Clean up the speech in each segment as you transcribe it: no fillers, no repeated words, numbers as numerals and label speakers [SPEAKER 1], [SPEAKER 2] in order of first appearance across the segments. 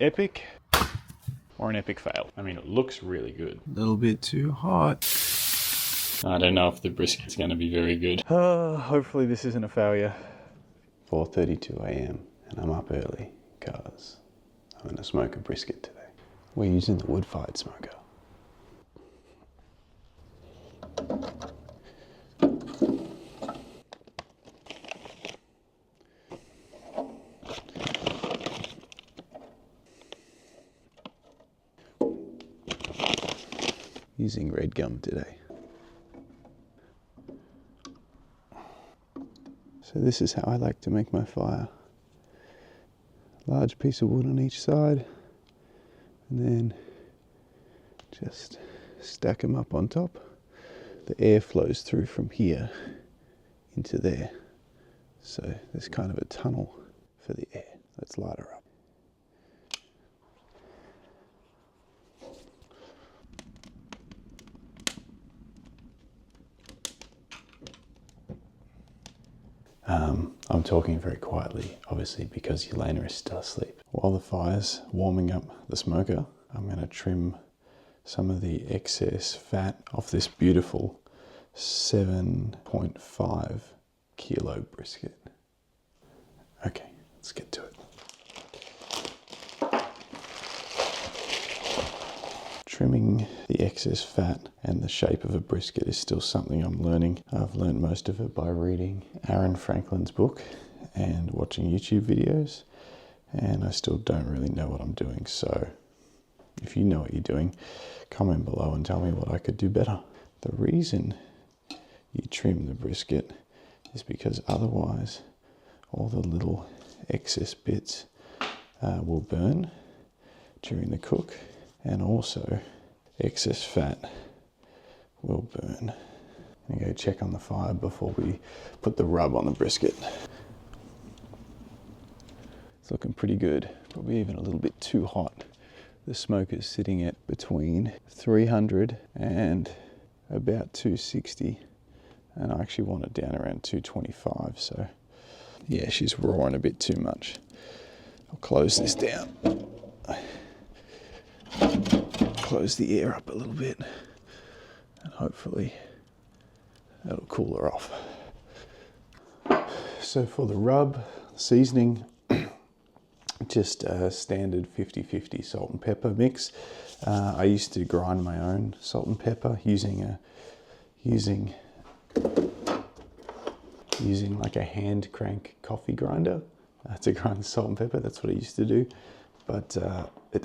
[SPEAKER 1] epic or an epic fail? I mean, it looks really good.
[SPEAKER 2] A little bit too hot.
[SPEAKER 1] I don't know if the brisket's going to be very good. Hopefully this isn't a failure.
[SPEAKER 3] 4:32 a.m. and I'm up early because I'm going to smoke a brisket today. We're using the wood-fired smoker. Using red gum today. So this is how I like to make my fire. Large piece of wood on each side, and then just stack them up on top. The air flows through from here into there. So there's kind of a tunnel for the air. Let's light her up. I'm talking very quietly, obviously, because Elena is still asleep. While the fire's warming up the smoker, I'm going to trim some of the excess fat off this beautiful 7.5 kilo brisket. Okay, let's get to it. Trimming the excess fat and the shape of a brisket is still something I'm learning. I've learned most of it by reading Aaron Franklin's book and watching YouTube videos, and I still don't really know what I'm doing. So if you know what you're doing, comment below and tell me what I could do better. The reason you trim the brisket is because otherwise all the little excess bits will burn during the cook, and also excess fat will burn. I'm gonna go check on the fire before we put the rub on the brisket. It's looking pretty good, probably even a little bit too hot. The smoke is sitting at between 300 and about 260, and I actually want it down around 225, so yeah, she's roaring a bit too much. I'll close this down. Close the air up a little bit, and hopefully that'll cool her off. So for the rub, seasoning, just a standard 50-50 salt and pepper mix. I used to grind my own salt and pepper using like a hand crank coffee grinder to grind the salt and pepper. That's what I used to do, but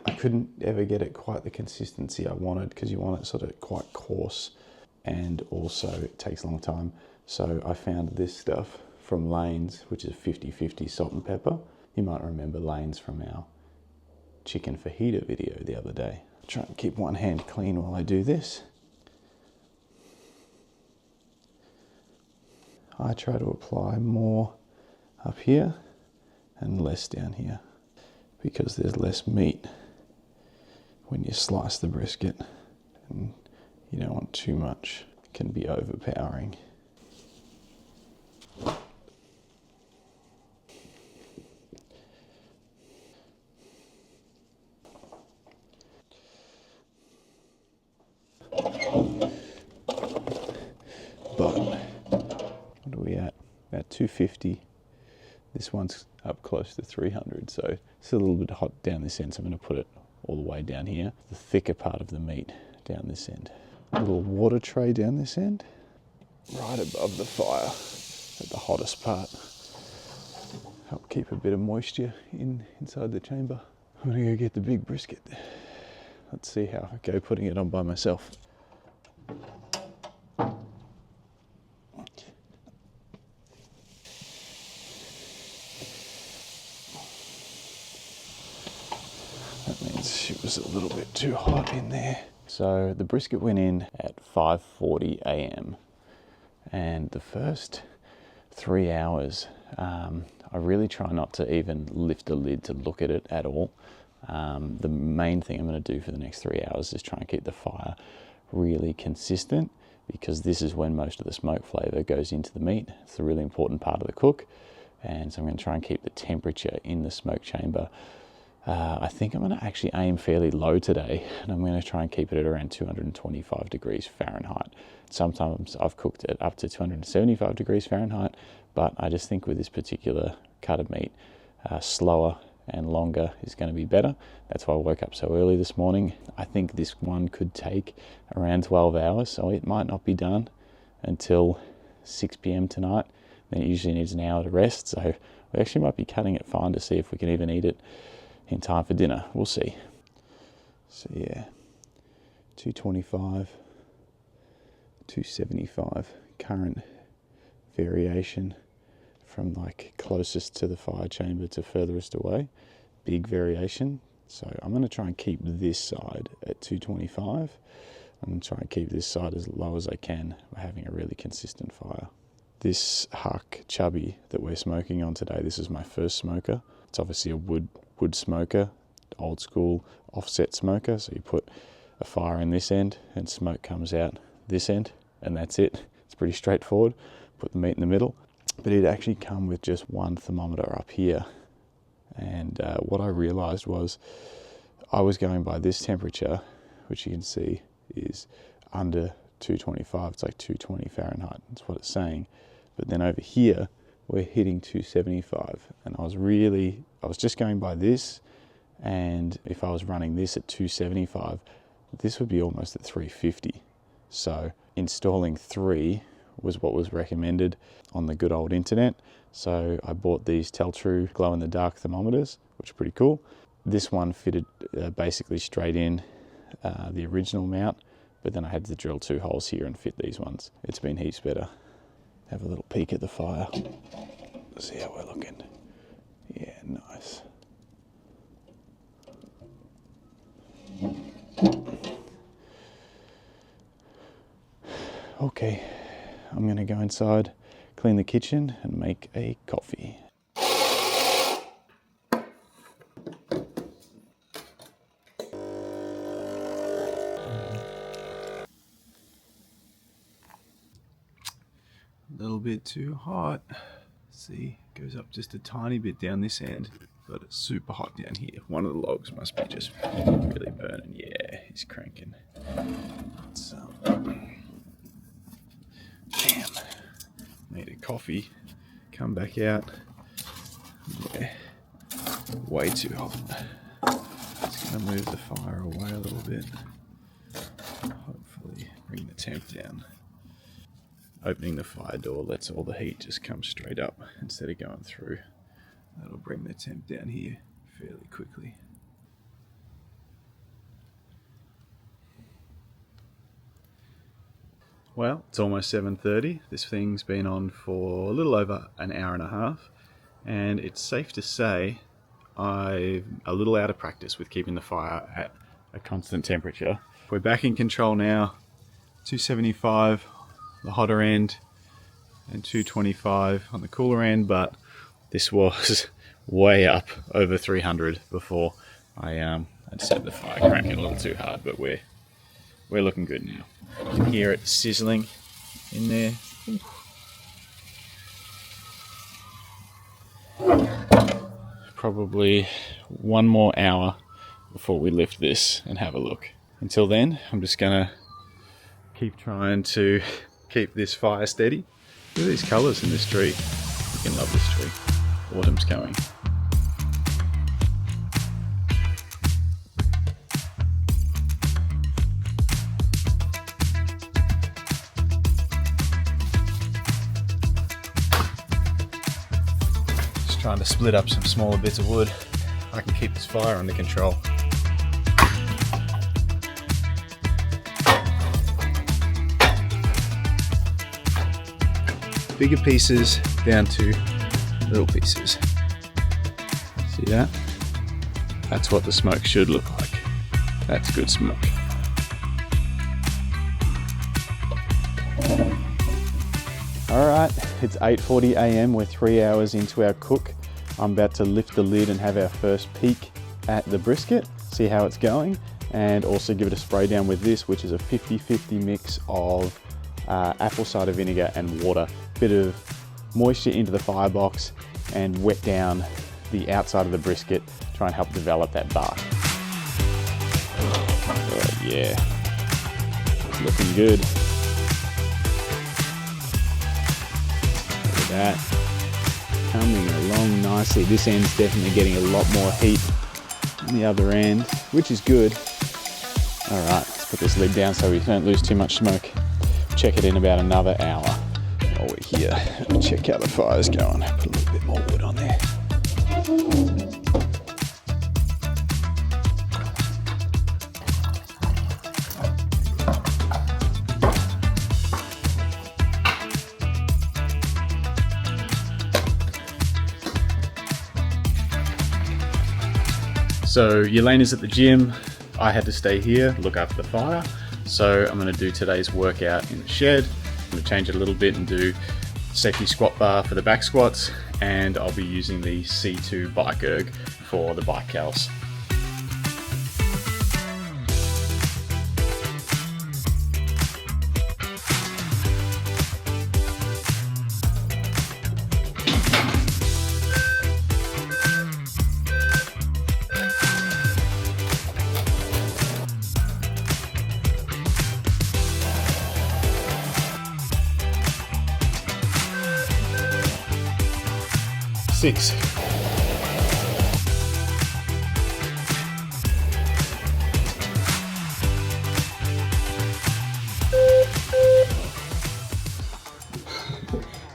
[SPEAKER 3] I couldn't ever get it quite the consistency I wanted, because you want it sort of quite coarse, and also it takes a long time. So I found this stuff from Lane's, which is 50-50 salt and pepper. You might remember Lane's from our chicken fajita video the other day. I'll try and keep one hand clean while I do this. I try to apply more up here and less down here, because there's less meat when you slice the brisket, and you don't want too much. It can be overpowering. But what are we at? About 250. This one's up close to 300, so it's a little bit hot down this end, so I'm going to put it all the way down here. The thicker part of the meat down this end. A little water tray down this end, right above the fire at the hottest part. Help keep a bit of moisture inside the chamber. I'm going to go get the big brisket. Let's see how I go putting it on by myself. That means she was a little bit too hot in there. So the brisket went in at 5:40 a.m. and the first 3 hours, I really try not to even lift the lid to look at it at all. The main thing I'm going to do for the next 3 hours is try and keep the fire really consistent, because this is when most of the smoke flavour goes into the meat. It's a really important part of the cook, and so I'm going to try and keep the temperature in the smoke chamber I think I'm going to actually aim fairly low today, and I'm going to try and keep it at around 225 degrees Fahrenheit. Sometimes I've cooked it up to 275 degrees Fahrenheit, but I just think with this particular cut of meat, slower and longer is going to be better. That's why I woke up so early this morning. I think this one could take around 12 hours, so it might not be done until 6 p.m. tonight. Then it usually needs an hour to rest, so we actually might be cutting it fine to see if we can even eat it in time for dinner. We'll see. So yeah, 225, 275 current variation from like closest to the fire chamber to furthest away. Big variation. So I'm going to try and keep this side at 225. I'm going to try and keep this side as low as I can by having a really consistent fire. This Huck Chubby that we're smoking on today, this is my first smoker. It's obviously a wood smoker, old school offset smoker. So you put a fire in this end and smoke comes out this end, and that's it. It's pretty straightforward. Put the meat in the middle. But it actually come with just one thermometer up here. And what I realized was I was going by this temperature, which you can see is under 225. It's like 220 Fahrenheit. That's what it's saying. But then over here, we're hitting 275. And I was just going by this. And if I was running this at 275, this would be almost at 350. So installing 3 was what was recommended on the good old internet. So I bought these Teltrue glow-in-the-dark thermometers, which are pretty cool. This one fitted basically straight in the original mount, but then I had to drill 2 holes here and fit these ones. It's been heaps better. Have a little peek at the fire. See how we're looking. Yeah, nice. Okay, I'm gonna go inside, clean the kitchen and make a coffee. A little bit too hot. See, it goes up just a tiny bit down this end, but it's super hot down here. One of the logs must be just really burning. Yeah, he's cranking. So, damn. Made a coffee. Come back out. Yeah, way too hot. Just gonna move the fire away a little bit. Hopefully bring the temp down. Opening the fire door lets all the heat just come straight up instead of going through. That'll bring the temp down here fairly quickly. Well, it's almost 7:30. This thing's been on for a little over an hour and a half, and it's safe to say I'm a little out of practice with keeping the fire at a constant temperature. We're back in control now. 275 the hotter end and 225 on the cooler end, but this was way up over 300 before I set the fire cranking a little too hard, but we're looking good now. You can hear it sizzling in there. Probably one more hour before we lift this and have a look. Until then, I'm just gonna keep trying to keep this fire steady. Look at these colours in this tree. You can love this tree. Autumn's coming. Just trying to split up some smaller bits of wood. I can keep this fire under control. Bigger pieces down to little pieces. See that? That's what the smoke should look like. That's good smoke. Alright, it's 8:40 a.m. We're 3 hours into our cook. I'm about to lift the lid and have our first peek at the brisket, see how it's going, and also give it a spray down with this, which is a 50-50 mix of apple cider vinegar and water. Bit of moisture into the firebox and wet down the outside of the brisket try and help develop that bark. Oh, yeah, it's looking good. Look at that, coming along nicely. This end's definitely getting a lot more heat than the other end, which is good. All right, let's put this lid down so we don't lose too much smoke. Check it in about another hour. While we're here, check how the fire's going. Put a little bit more wood on there. So Elena's at the gym. I had to stay here, look after the fire. So I'm going to do today's workout in the shed. I'm going to change it a little bit and do safety squat bar for the back squats, and I'll be using the C2 bike erg for the bike cows. Six.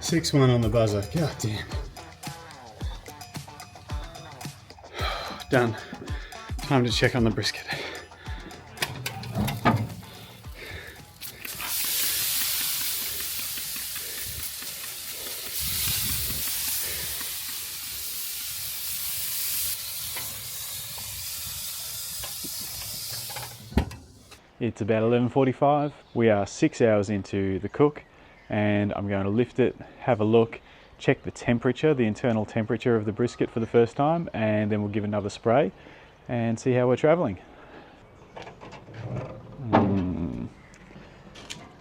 [SPEAKER 3] Six one on the buzzer. God damn. Done. Time to check on the brisket. It's about 11:45. We are 6 hours into the cook, and I'm going to lift it, have a look, check the temperature, the internal temperature of the brisket for the first time, and then we'll give another spray and see how we're traveling.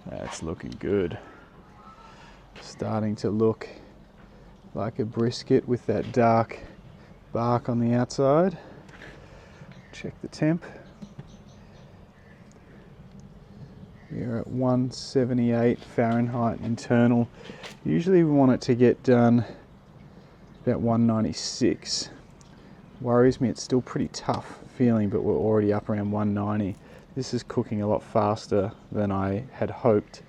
[SPEAKER 3] That's looking good. Starting to look like a brisket with that dark bark on the outside. Check the temp. We're at 178 Fahrenheit internal. Usually we want it to get done about 196. Worries me, it's still pretty tough feeling, but we're already up around 190. This is cooking a lot faster than I had hoped,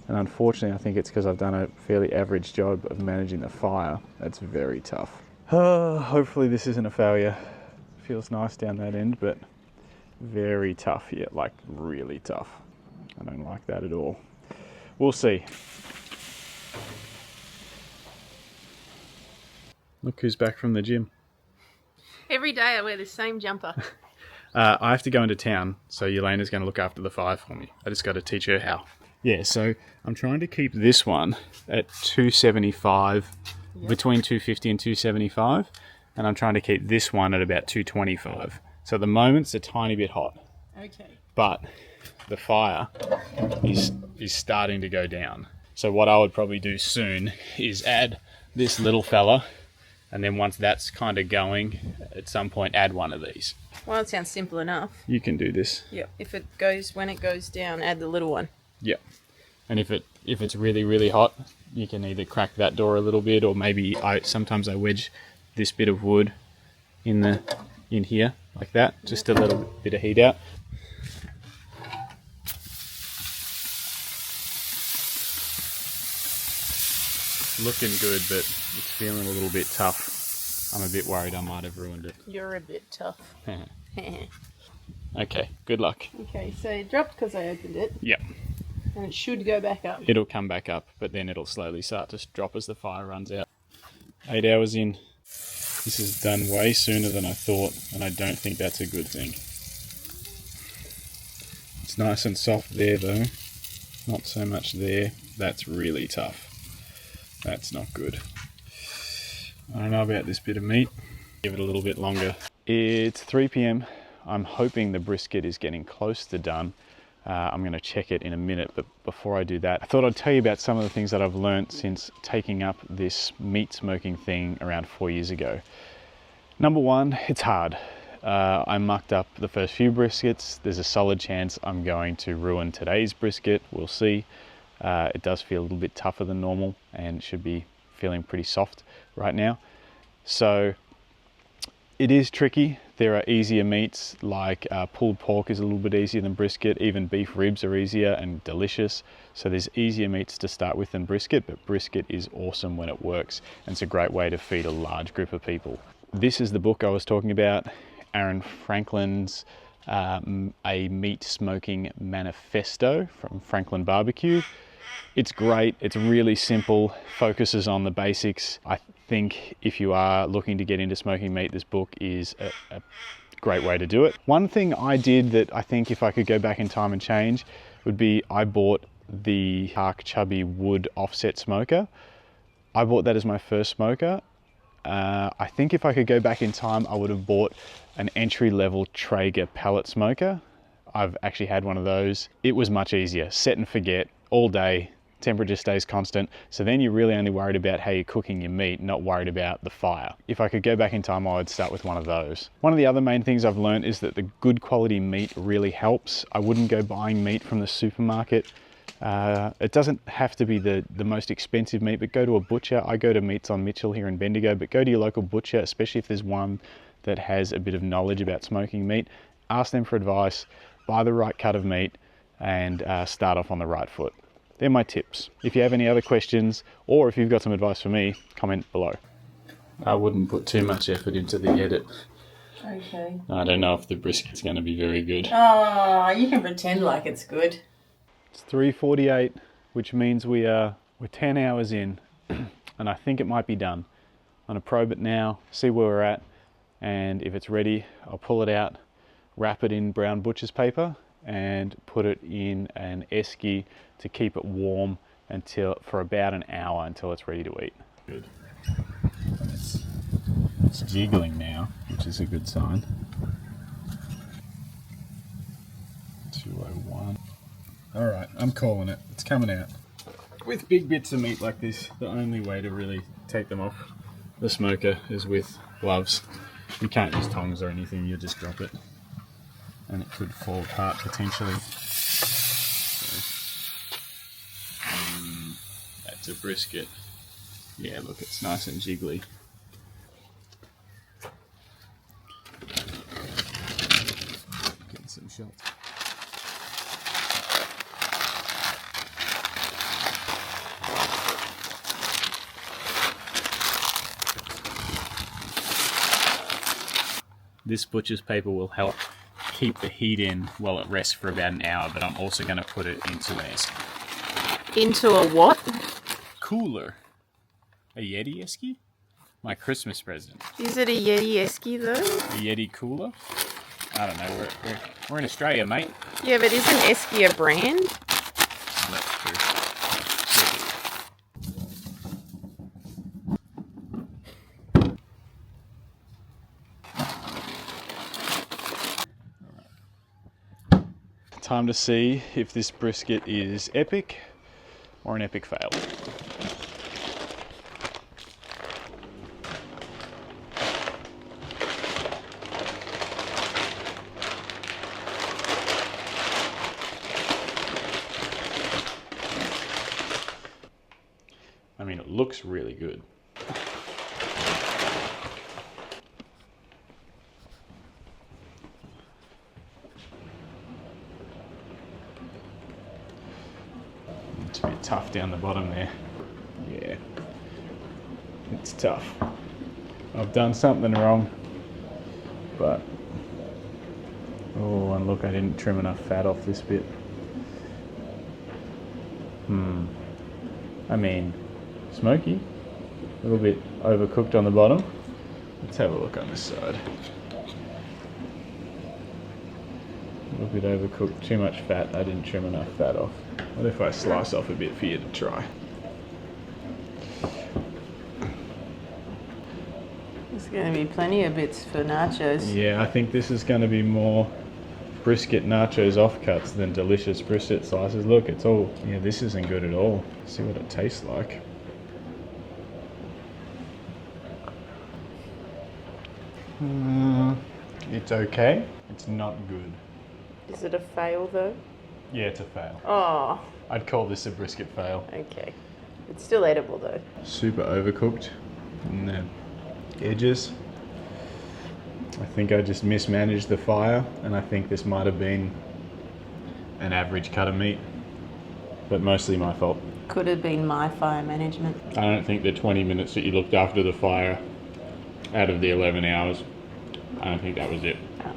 [SPEAKER 3] and unfortunately I think it's because I've done a fairly average job of managing the fire. That's very tough. Hopefully this isn't a failure. Feels nice down that end, but very tough here, like really tough. I don't like that at all. We'll see. Look who's back from the gym.
[SPEAKER 2] Every day I wear the same jumper.
[SPEAKER 3] I have to go into town, so Elena's going to look after the fire for me. I just got to teach her how. Yeah, so I'm trying to keep this one at 275, between 250 and 275, and I'm trying to keep this one at about 225. So at the moment it's a tiny bit hot.
[SPEAKER 2] Okay.
[SPEAKER 3] But the fire is starting to go down. So what I would probably do soon is add this little fella, and then once that's kind of going, at some point add one of these.
[SPEAKER 2] Well, it sounds simple enough.
[SPEAKER 3] You can do this.
[SPEAKER 2] Yep. When it goes down, add the little one.
[SPEAKER 3] Yep. And if it's really, really hot, you can either crack that door a little bit, or maybe sometimes I wedge this bit of wood in here like that, just a little bit of heat out. Looking good, but it's feeling a little bit tough. I'm a bit worried I might have ruined it.
[SPEAKER 2] You're a bit tough.
[SPEAKER 3] Okay, good luck.
[SPEAKER 2] Okay, so it dropped because I opened it.
[SPEAKER 3] Yep.
[SPEAKER 2] And it should go back up.
[SPEAKER 3] It'll come back up, but then it'll slowly start to drop as the fire runs out. 8 hours in. This is done way sooner than I thought, and I don't think that's a good thing. It's nice and soft there though. Not so much there. That's really tough. That's not good. I don't know about this bit of meat. Give it a little bit longer. It's 3 p.m. I'm hoping the brisket is getting close to done. I'm going to check it in a minute, but before I do that, I thought I'd tell you about some of the things that I've learnt since taking up this meat smoking thing around 4 years ago.
[SPEAKER 1] Number one, it's hard. I mucked up the first few briskets. There's a solid chance I'm going to ruin today's brisket. We'll see. It does feel a little bit tougher than normal and should be feeling pretty soft right now. So it is tricky. There are easier meats, like pulled pork is a little bit easier than brisket. Even beef ribs are easier and delicious. So there's easier meats to start with than brisket, but brisket is awesome when it works. And it's a great way to feed a large group of people. This is the book I was talking about, Aaron Franklin's A Meat Smoking Manifesto from Franklin Barbecue. It's great. It's really simple, focuses on the basics. I think if you are looking to get into smoking meat, this book is a great way to do it. One thing I did that I think if I could go back in time and change would be I bought the Hark Chubby wood offset smoker. I bought that as my first smoker. I think if I could go back in time, I would have bought an entry-level Traeger pellet smoker. I've actually had one of those. It was much easier. Set and forget all day. Temperature stays constant. So then you're really only worried about how you're cooking your meat, not worried about the fire. If I could go back in time, I would start with one of those. One of the other main things I've learned is that the good quality meat really helps. I wouldn't go buying meat from the supermarket. It doesn't have to be the most expensive meat, but go to a butcher. I go to Meats on Mitchell here in Bendigo, but go to your local butcher, especially if there's one that has a bit of knowledge about smoking meat. Ask them for advice, buy the right cut of meat, and start off on the right foot. They're my tips. If you have any other questions, or if you've got some advice for me, comment below. I wouldn't put too much effort into the edit.
[SPEAKER 2] Okay.
[SPEAKER 1] I don't know if the brisket's going to be very good.
[SPEAKER 2] Oh, you can pretend like it's good.
[SPEAKER 1] It's 3:48, which means we're 10 hours in, and I think it might be done. I'm going to probe it now, see where we're at, and if it's ready, I'll pull it out, wrap it in brown butcher's paper, and put it in an esky to keep it warm for about an hour until it's ready to eat. Good. It's jiggling now, which is a good sign. 201. All right, I'm calling it. It's coming out. With big bits of meat like this, the only way to really take them off the smoker is with gloves. You can't use tongs or anything, you just drop it and it could fall apart potentially. That's a brisket. Yeah, look, it's nice and jiggly. Getting some shots. This butcher's paper will help keep the heat in while it rests for about an hour, but I'm also going to put it into
[SPEAKER 2] Into a what?
[SPEAKER 1] cooler. A Yeti esky? My Christmas present.
[SPEAKER 2] Is it a Yeti esky though?
[SPEAKER 1] A Yeti cooler? I don't know. We're in Australia, mate.
[SPEAKER 2] Yeah, but isn't esky a brand?
[SPEAKER 1] That's true. Time to see if this brisket is epic or an epic fail. I mean, it looks really good. It's a bit tough down the bottom there. Yeah, it's tough. I've done something wrong, but oh, and look, I didn't trim enough fat off this bit. I mean, smoky, a little bit overcooked on the bottom. Let's have a look on this side. A little bit overcooked, too much fat. I didn't trim enough fat off. What if I slice off a bit for you to try?
[SPEAKER 2] There's going to be plenty of bits for nachos.
[SPEAKER 1] Yeah, I think this is going to be more brisket nachos offcuts than delicious brisket slices. Look, it's all, yeah, this isn't good at all. See what it tastes like. It's okay. It's not good.
[SPEAKER 2] Is it a fail though?
[SPEAKER 1] Yeah, it's a fail.
[SPEAKER 2] Oh,
[SPEAKER 1] I'd call this a brisket fail.
[SPEAKER 2] okay. It's still edible though.
[SPEAKER 1] Super overcooked in the edges. I think I just mismanaged the fire, and I think this might have been an average cut of meat, but mostly my fault.
[SPEAKER 2] Could have been my fire management.
[SPEAKER 1] I don't think the 20 minutes that you looked after the fire out of the 11 hours, I don't think that was it.
[SPEAKER 2] Oh.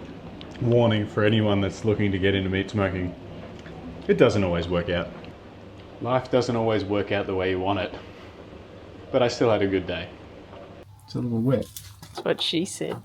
[SPEAKER 1] Warning for anyone that's looking to get into meat smoking, it doesn't always work out. Life doesn't always work out the way you want it, but I still had a good day. It's a little wet.
[SPEAKER 2] That's what she said.